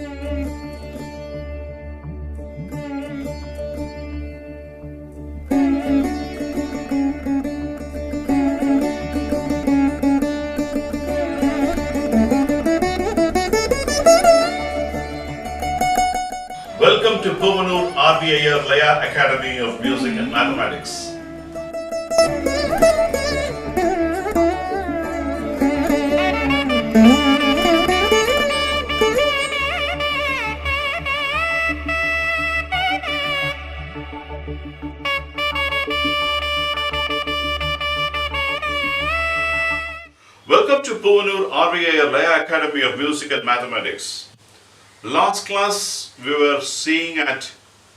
Welcome to Puvanur RVIR Laya Academy of Music and Mathematics. Welcome to Puvanur RVIR Laya Academy of Music and Mathematics. Last class we were seeing at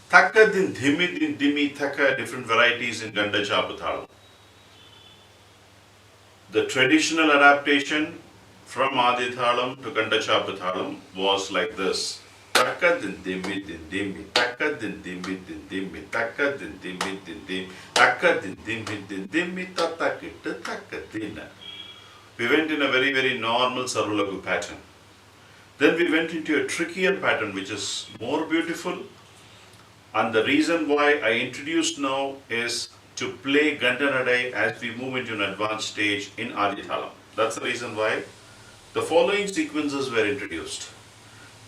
Thakka din dhimi din dhimi thakka, different varieties in Kanda Chapu Thalam. The traditional adaptation from Adi Thalam to Kanda Chapu Thalam was like this. Thakka din dhimi din dhimi, thakka din dhimi din dhimi, thakka din dhimi din dhimi, thakka din dhimi din dhimi, tatakita thakka dina. We went in a very normal Sarvalagu pattern. Then we went into a trickier pattern which is more beautiful, and the reason why I introduced now is to play Gandanadai as we move into an advanced stage in Adi Thalam. That's the reason why the following sequences were introduced.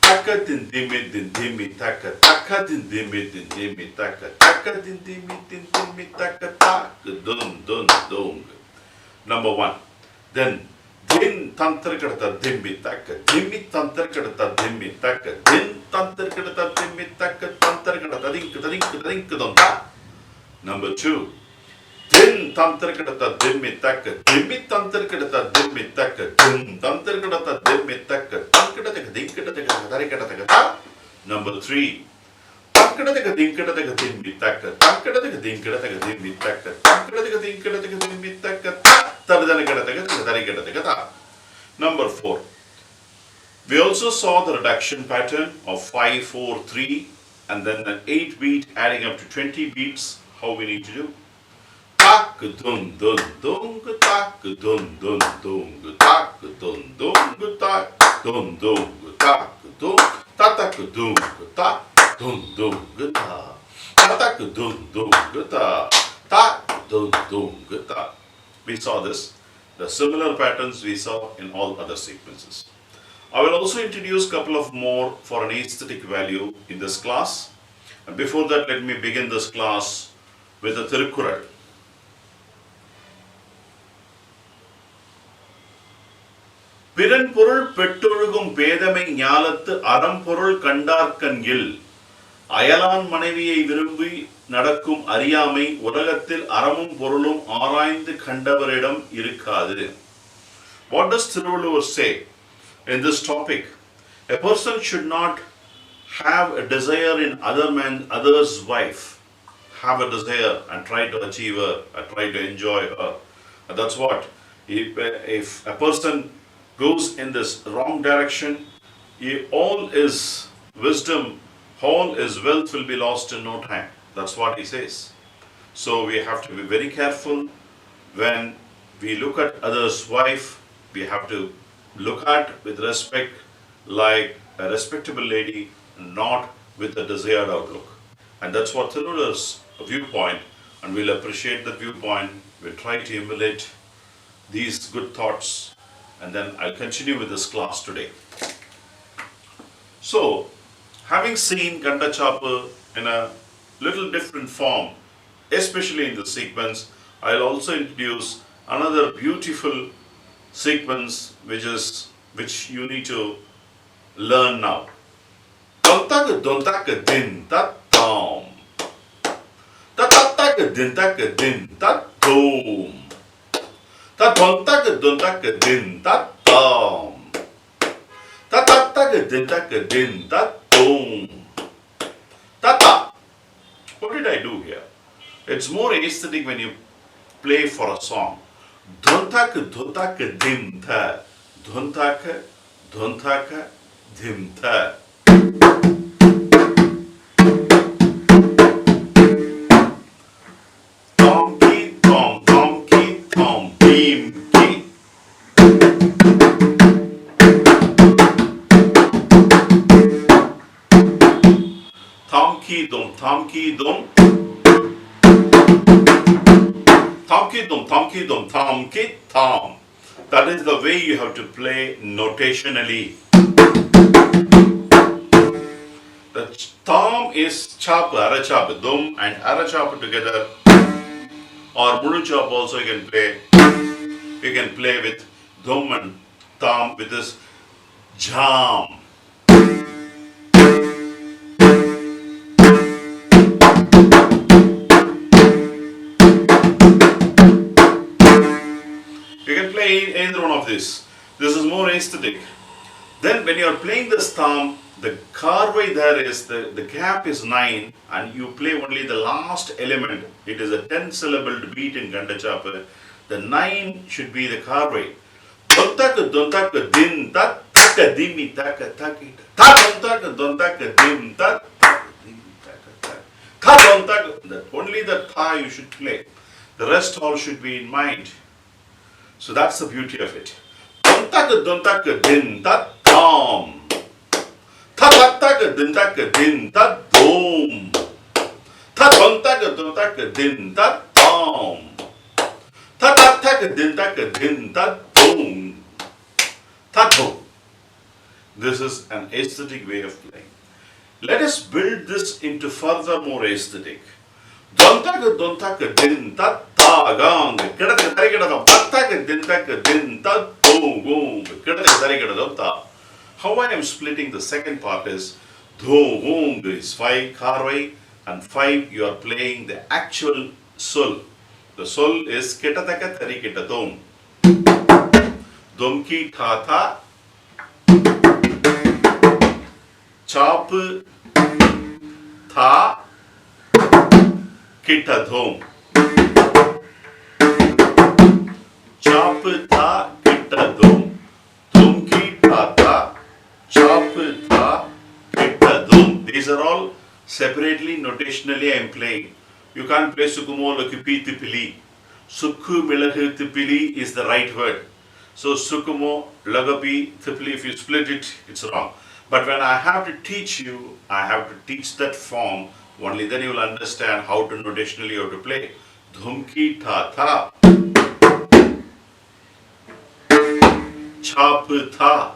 Takka din dimi din dimi takka, takka din dimi din dimi takka, takka din dimi din dimi takka, tak dun dun dung. Number one. Then din tantra kadata dimmi takka, dimmi tantra kadata dimmi takka, din tantra kadata dimmi takka, tantra kadata dink donta. Number two. Din tantra kadata dimmi takka, dimmi tantra kadata dimmi takka, din tantra kadata dimmi takka, tankadata dinkata tarikata kata. Number three. Tankadata dinkata dimmi takka, tankadata dinkata dimmi takka, tankadata dinkata dimmi takka. Number 4. We also saw the reduction pattern of 5, 4, 3 and then an 8 beat adding up to 20 beats. How we need to do? Tak dun dun dung tak dun dun dung tak dun dung tak dun dung tak dun tatak dung tak dun dung ta tatak dun dung ta tak dun dung ta. We saw this. The similar patterns we saw in all other sequences. I will also introduce a couple of more for an aesthetic value in this class. And before that, let me begin this class with a Tirukkural. Piran பொருள் பெற்றொழுகும் பேதமை ஞாலத்து அறம்பொருள் கண்டார்கண்கில் அயலான் மனைவியை விரும்பி நடக்கும் அறியாமை உலகத்தில் அறமும் பொருளும் ஆராய்ந்து கண்டவரிடம் இருக்காது. What does Thiruvalluvar say in this topic? A person should not have a desire in other's wife, have a desire and try to achieve her, and try to enjoy her. And that's what, if a person goes in this wrong direction, all his wisdom, all his wealth will be lost in no time. That's what he says. So we have to be very careful when we look at others' wife. We have to look at with respect, like a respectable lady, not with a desired outlook. And that's what Thiruvalluvar's viewpoint, and we'll appreciate that viewpoint. We'll try to emulate these good thoughts, and then I'll continue with this class today. So, having seen Kanda Chapu in a little different form, especially in the sequence, I'll also introduce another beautiful sequence which you need to learn now. Dontaka dontaka din tat tom. Tatataka dintaka din tat tom. Tadontaka dontaka din tat tom. Tatataka dintaka din tat tom. Tata. What did I do here? It's more aesthetic when you play for a song. Dontaka dontaka dim tha. Dontaka dontaka dim tha. Tom ki tom beam ki. tham ki dum, tham ki dum, tham ki dum, tham ki tham. That is the way you have to play notationally. The tham is chap, ara chap, dum and ara chap together, or mulu chap also you can play. You can play with dum and tham with this jam. You can play either one of these. This is more aesthetic. Then when you are playing this tham, the Korvai there is, the gap is 9 and you play only the last element. It is a 10 syllabled beat in Kanda Chapu. The 9 should be the Korvai. Dontaka dontaka din tat taka dimi taka taki ta dontaka dontaka dim tat taka dimi taka taka ta dontaka. Only the tha you should play. The rest all should be in mind. So that's the beauty of it. Dontaka dontaka din tat tam. Ta dontaka dontaka din tat dom. Ta dontaka dontaka din tat tam. Ta dontaka dontaka din tat dom. Tato. This is an aesthetic way of playing. Let us build this into further more aesthetic. Dontaka dontaka din tat ta gang. Kedaka tarikadam tattaka dintaka din tat dom gom. Kedaka tarikadam ta. How I am splitting the second part is dom gom is 5 Korvai and 5 you are playing the actual sol. The sol is ketataka tarikadam. Domki tha chap tha kita dhom. Chap tha kita dhom. Domki tha chap tha kita dhom. These are all separately, notationally I am playing. You can't play sukumo lakupi tipili. Sukku milahu tipili is the right word. So sukumo, lagapi, thipli, if you split it, it's wrong. But when I have to teach you, I have to teach that form, only then you will understand how to notationally how to play. Dhumki tha tha. Chap tha.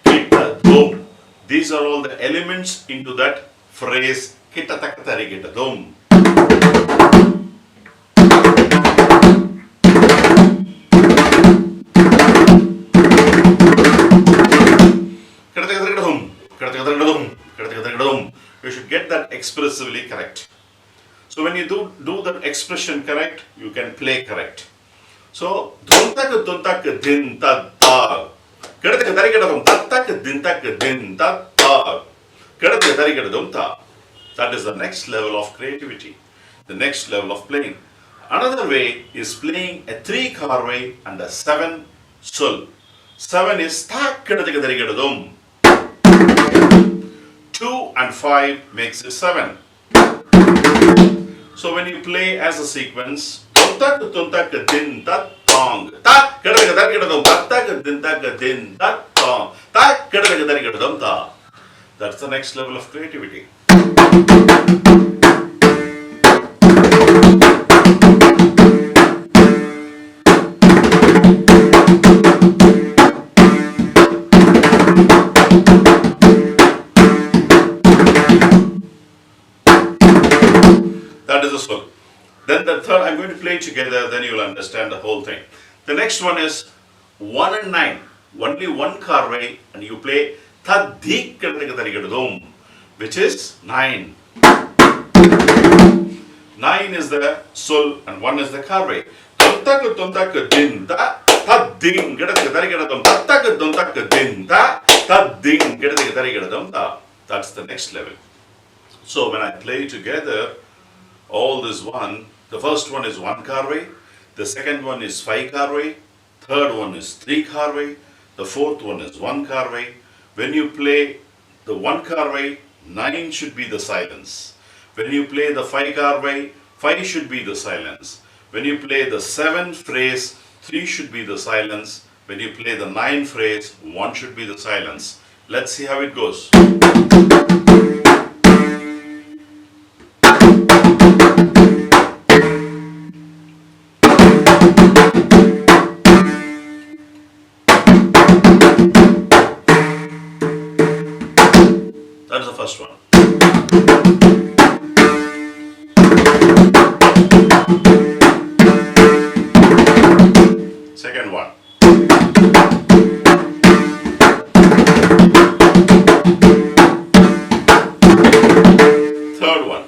Kita dhum. These are all the elements into that phrase, kita taka tarikita dhum. You should get that expressively correct. So when you do that expression correct, you can play correct. So dontaka dontaka din tat ta. Kedaka tarikadam tattaka dintaka din tat ta. Kedaka tarikadam ta. That is the next level of creativity, the next level of playing. Another way is playing a 3 Korvai and a 7 sol. 7 is ta kedaka tarikadam. 2 and 5 makes it 7. So when you play as a sequence, dontaka din tat tong. Ta kedaka tarikadam tattaka dintaka din tat tong. Ta kedaka tarikadam ta. That's the next level of creativity. That is the sol. Then the third, I'm going to play together, then you will understand the whole thing. The next one is 1 and 9. Only 1 Korvai and you play ta dik kadam, which is 9. 9 is the sol and 1 is the Korvai. Dontaka din ta ta ding kadam tattaka dontaka din ta ta ding kadam ta. That's the next level. So when I play together all this one, the first one is 1 Korvai, the second one is 5 Korvai, third one is 3 Korvai, the fourth one is 1 Korvai. When you play the 1 Korvai, 9 should be the silence. When you play the 5 Korvai, 5 should be the silence. When you play the 7 phrase, 3 should be the silence. When you play the 9 phrase, 1 should be the silence. Let's see how it goes. That's the first one. Second one. Third one.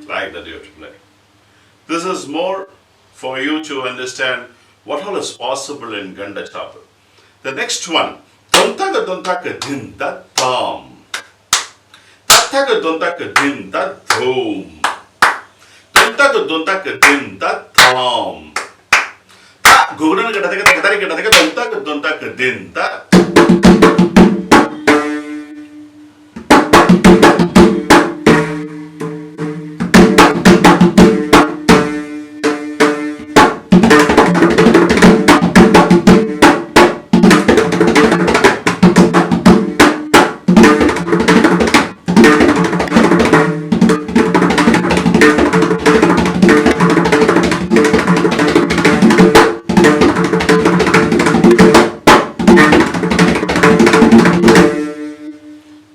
Like that you have to play. This is more for you to understand what all is possible in Kanda Chapu. The next one. Dontaka dontaka din da tam. Dontaka dontaka din da dom. Dontaka dontaka din da tam. Ta gurana gadaka gadaka gadaka dontaka dontaka din da.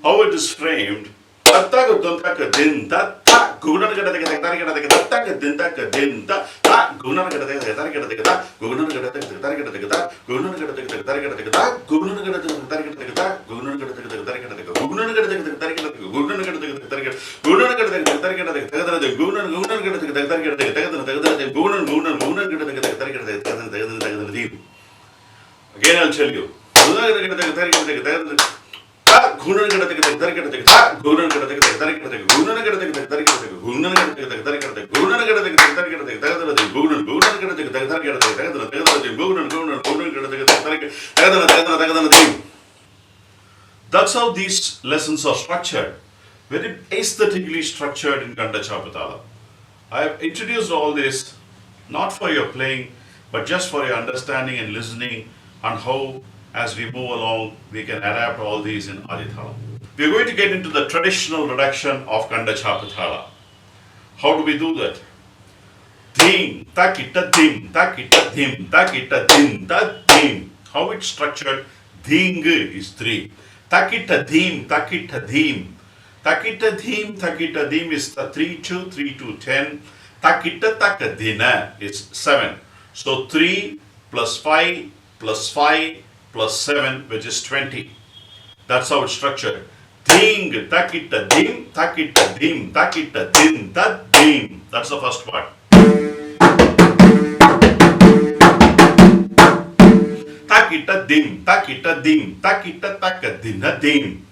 How it is framed, tattaka dontaka din da ta gurana gadaka gadaka tattaka din da din da ta gurana gadaka gadaka ta gurana gadaka gadaka ta gurana gadaka gadaka ta gurana gadaka gadaka ta gurana gadaka gadaka gurana gadaka gadaka gurana gadaka gadaka gurana gadaka gadaka gurana gadaka gadaka. Again I'll tell you. That's how these lessons are structured, very aesthetically structured in Kanda Chapu Thalam. I have introduced all this not for your playing, but just for your understanding and listening on how, as we move along, we can adapt all these in Adi Thalam. We are going to get into the traditional reduction of Kanda Chapu Thalam. How do we do that? Dim, takita dim, takita dim, takita dim, that dim. How it's structured? Ding is 3. Takita dim, takita dim. Takita dim is the 3 2 3 2 10. Takita takadina is 7. So 3 plus 5 plus 5 plus 7, which is 20. That's how it's structured. Ding, takita dim, takita dim, takita dim, that dim. That's the first part. Takita dim, takita dim, takita takadina dim.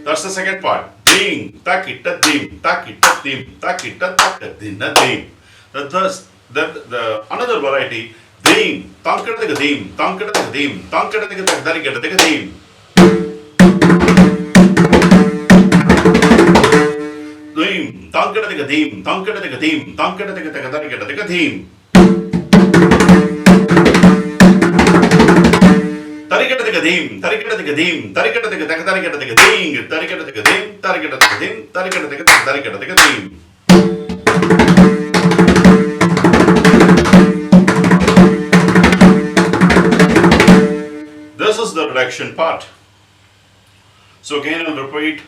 That's the second part. Ding, takita dim, takita dim, takita takadina dim. The another variety. Dim, tankada dim, tankada dim, tankada dim. Dim, tankada dim, tankada dim, tankada dim. Tarikata dim, tarikata dim, tarikata ding, tarikata dim, tarikata dim, tarikata dim. This is the reduction part. So again I'll repeat.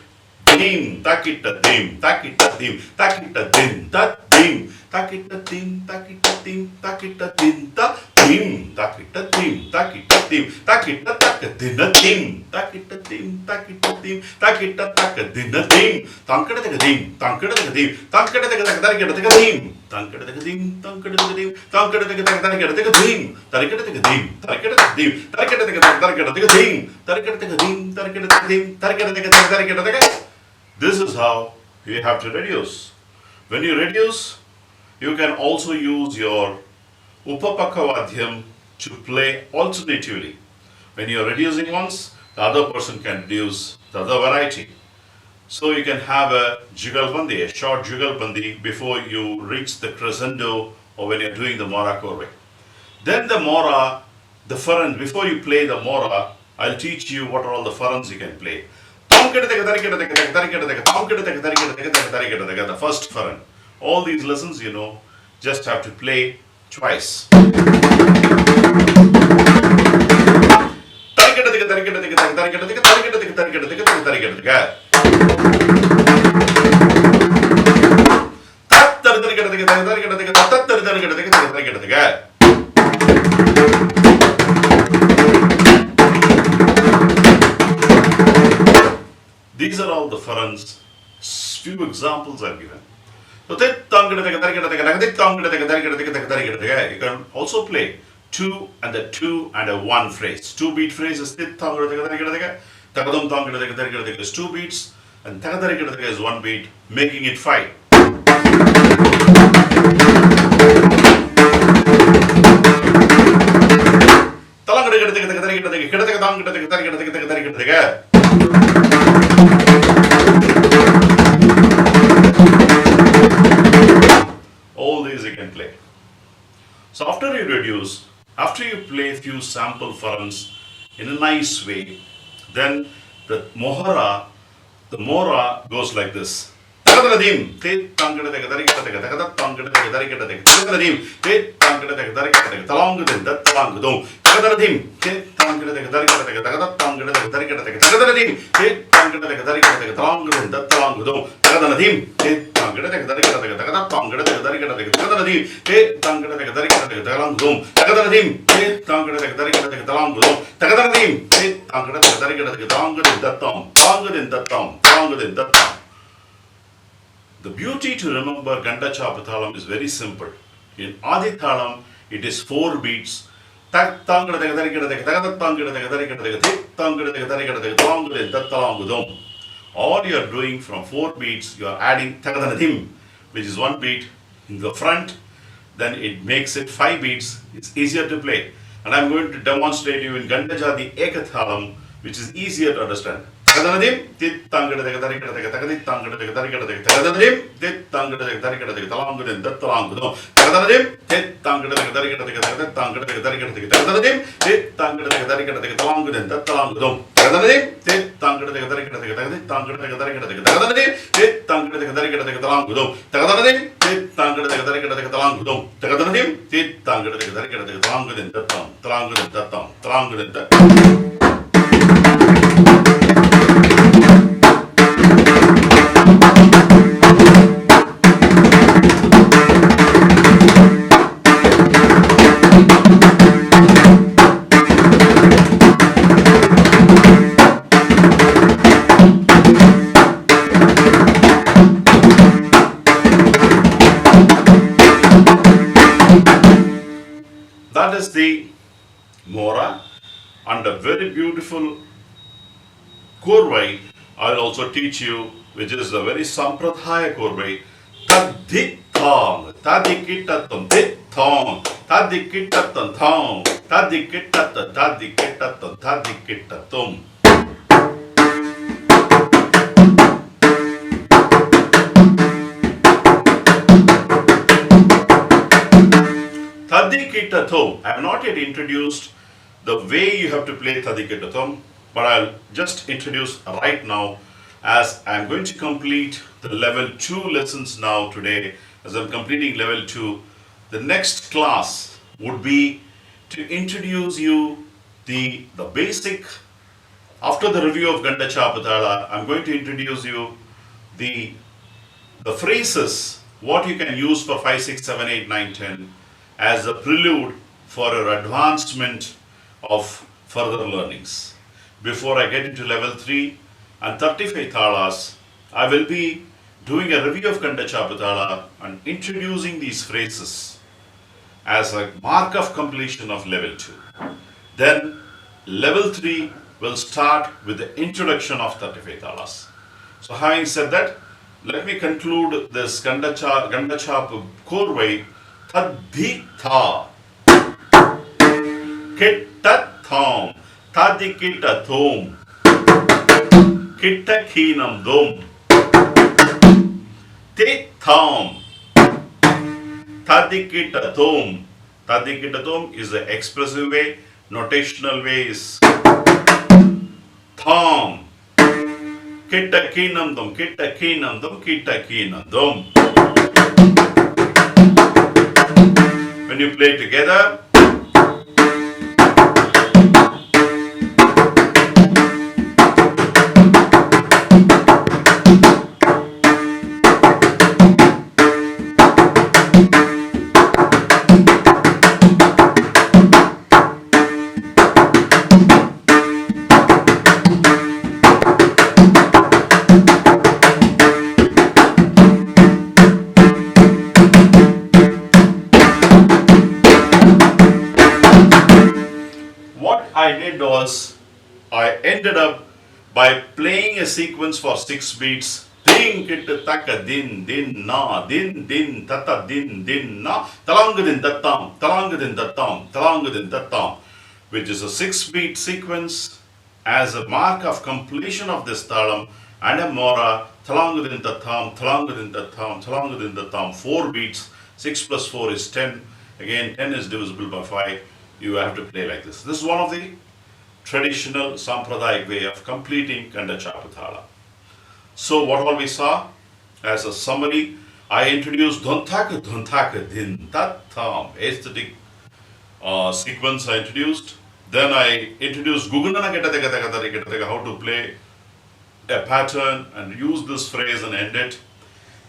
Dim, takita dim, takita dim, takita dim, that dim, takita dim, takita dim, takita dim, that dim, takita dim, takita dim, takita takadina dim, takita dim, takita dim, takita takadina dim, tankada dim, tankada dim, tankada dim, tankada dim, tankada dim, tankada dim, tarikada dim, tarikada dim, tarikada dim, tarikada dim, tarikada dim. This is how you have to reduce. When you reduce, you can also use your upapakavadhyam to play alternatively. When you are reducing once, the other person can reduce the other variety. So you can have a jugalbandi, a short jugalbandi before you reach the crescendo or when you are doing the Mora Korvai. Then the Mora, the Farand, before you play the Mora, I'll teach you what are all the furrows you can play. The first furrow. All these lessons, just have to play twice. These are all the furrows. Few examples are given. So you can also play 2 and a 2 and a 1 phrase. 2 beat phrase is 2 beats and is 1 beat, making it 5. All these you can play. So after you play a few sample furrows in a nice way, then the Mora goes like this. The beauty to remember Kanda Chapu Thalam is very simple. In Adi Thalam, it is 4 beats. All you are doing from 4 beats, you are adding tagadanadim, which is 1 beat in the front, then it makes it 5 beats. It's easier to play. And I'm going to demonstrate you in Gandajadi Ekathalam, which is easier to understand. Tagadanadim, tit tangadadega darikadadega tagadit tangadadega darikadadega tagadanadim, tit tangadadega darikadadega talangudin datalangudum. Tagadanadim, tit tangadadega darikadadega tagadit tangadadega darikadadega tagadanadim, tit tangadadega darikadadega talangudin datalangudum. Tagadanadim, tit tangadadega darikadadega tagadit tangadadega darikadadega tagadanadim, tit tangadadega darikadadega talangudum. Tagadanadim, tit tangadadega darikadadega talangudum. Tagadanadim, tit tangadadega darikadadega talangudin datam, talangudin datam, talangudin datam. That is the Mora, and a very beautiful Korvai I'll also teach you, which is a very sampradaya Korvai. Taditham, tadikitatam, ditham, tadikitatam, tham, tadikitatam, tadikitatam, tadikitatum. Tadikitatum. I have not yet introduced the way you have to play Tadikitatum, but I'll just introduce right now, as I'm going to complete the level 2 lessons now today. As I'm completing level 2, the next class would be to introduce you the basic. After the review of Kanda Chapu Thalam, I'm going to introduce you the phrases, what you can use for 5, 6, 7, 8, 9, 10 as a prelude for your advancement of further learnings. Before I get into level 3 and 35 thalas, I will be doing a review of Kanda Chapu Thalam and introducing these phrases as a mark of completion of level 2. Then level 3 will start with the introduction of 35 thalas. So having said that, let me conclude this Kanda Chapu Korvai. Taditha Kittatham Tadikitathum Kittakhinam Dum Titham Tadikitathum. Tadikitathum is the expressive way, notational way is Tham. Kitta keenandum, kitta keenandum, kitta keenandum. When you play together, what I did was I ended up by playing a sequence for 6 beats. Ding kitta taka din din na din din tata din na talangadin datam talangadin datam talangadin datam, which is a 6-beat sequence as a mark of completion of this talam and a mora talangadin datam talangadin datam talangadin datam, 4 beats. 6 plus 4 is 10. Again, 10 is divisible by 5. You have to play like this. This is one of the traditional Sampradayic way of completing Kanda Chapu Thalam. So what all we saw as a summary, I introduced Dhuntaka Din Tat Tham, aesthetic sequence I introduced. Then I introduced Gugunana Geta how to play a pattern and use this phrase and end it.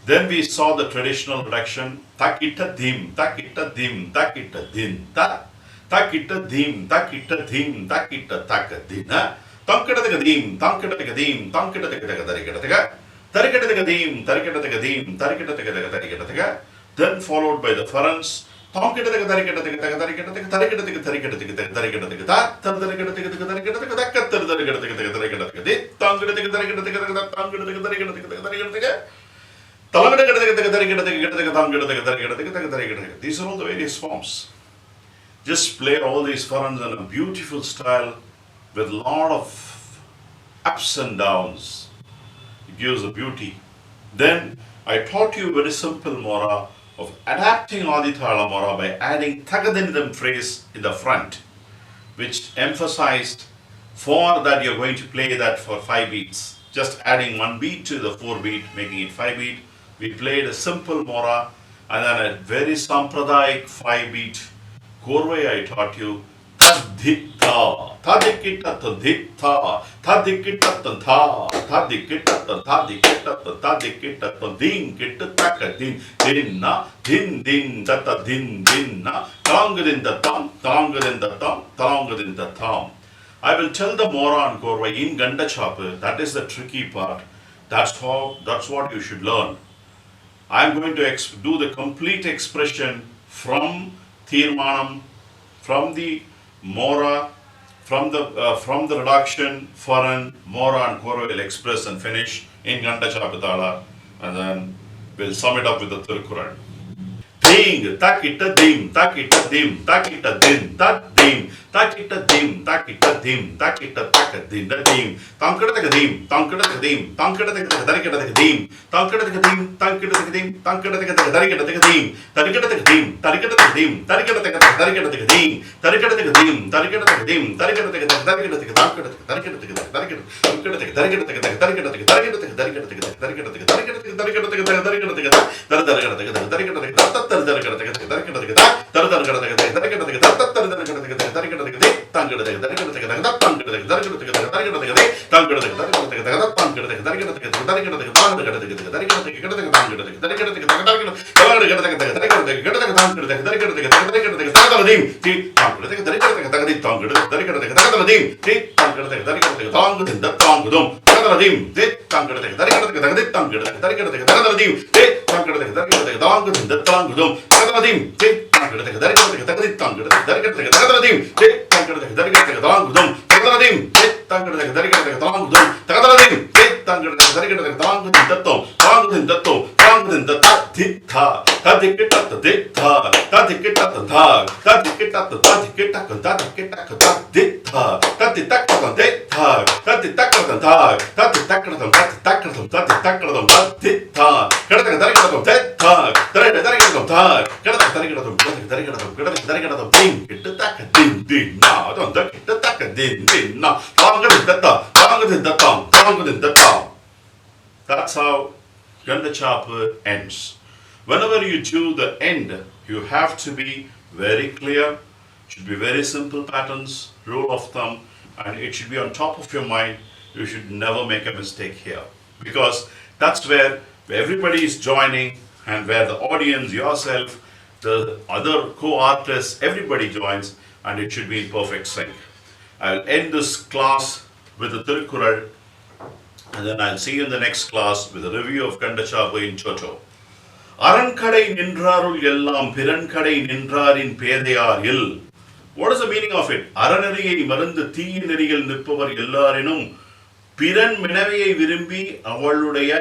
Then we saw the traditional reduction, Takita Dim, Takita Dim, Takita Din Ta. Takita dim, takita dim, takita takadina. Tankata dim, tankata dim, tankata tarikata, tarikata dim, tarikata dim, tarikata tarikata. Then followed by the furans. Tankata tarikata tarikata, tarikata tarikata tarikata, tarikata. These are all the various forms. Just play all these furans in a beautiful style with a lot of ups and downs. It gives a beauty. Then I taught you very simple mora of adapting Adi Thala mora by adding Tagadinidam phrase in the front, which emphasized for that you're going to play that for 5 beats. Just adding 1 beat to the 4 beat, making it 5 beat. We played a simple mora and then a very Sampradayic 5 beat Korvai I taught you. Tadhita, tadikita tadhita, tadikita tadha, tadikita tadikita tadikita tadin kita takadin dinna din din tata din dinna talangadin datam talangadin datam talangadin datam. I will tell the Mora and Korvai in Kanda Chapu. That is the tricky part. That's what you should learn. I am going to do the complete expression from Tirmanam, from the Mora, from the reduction, Faran, Mora and Korvai will express and finish in Kanda Chapu Thalam, and then we'll sum it up with the Tirukkural. Ding, takita dim, takita dim, takita din, tat dim, takita dim, takita dim, takita takadin, the dim, tankata dim, tankata dim, tankata tarikata dim, tankata dim, tankata dim, tankata tarikata dim, tarikata dim, tarikata dim, tarikata tarikata dim, tarikata dim, tarikata dim, tarikata tarikata within the tongue, tongue within the tongue. That's how Kanda Chapu ends. Whenever you do the end, you have to be very clear. Should be very simple patterns, rule of thumb, and it should be on top of your mind. You should never make a mistake here, because that's where everybody is joining and where the audience, yourself, the other co-artists, everybody joins, and it should be in perfect sync. I'll end this class with the Tirukkural, and then I'll see you in the next class with a review of Kanda Chapu in Toto. Arankadai ninrarul ellam pirankadai ninrarin pedayar il. What is the meaning of it? Aranariyai marandu தீய நெறியில் நிற்பவர் எல்லாரினும் பிறன் மினவையை விரும்பி அவளுடைய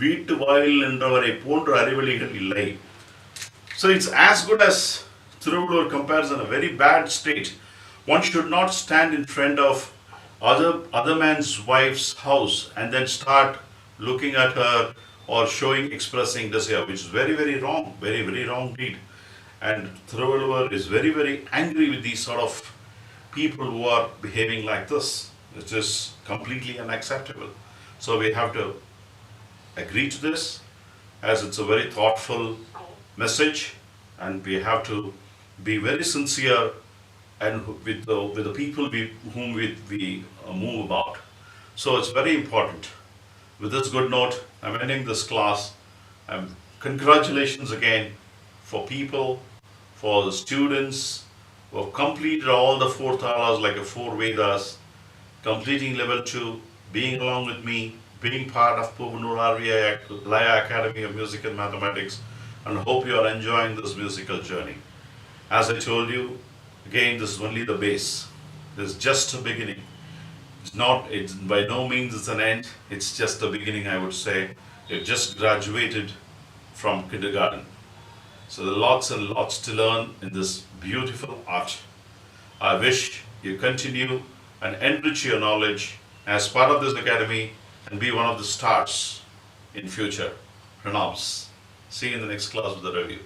வீட்டு வாயில் நின்றவரை போன்ற அறிவழிகள் இல்லை. So it's as good as Thiruvallur compares in a very bad state. One should not stand in front of other man's wife's house and then start looking at her or showing, expressing desire, which is very, very wrong, very, very wrong deed. And Thiruvallur is very, very angry with these sort of people who are behaving like this. It is completely unacceptable. So we have to agree to this, as it's a very thoughtful message, and we have to be very sincere and with the people whom we move about. So it's very important. With this good note, I'm ending this class. Congratulations again for people, for the students who have completed all the 4 talas like a 4 Vedas, completing level 2, being along with me, being part of Puvanur RVI Laya Academy of Music and Mathematics, and hope you are enjoying this musical journey. As I told you, again, this is only the base. This is just a beginning. It's by no means it's an end. It's just the beginning, I would say. You've just graduated from kindergarten. So there are lots and lots to learn in this beautiful art. I wish you continue and enrich your knowledge as part of this academy and be one of the stars in future. Pranams. See you in the next class with the review.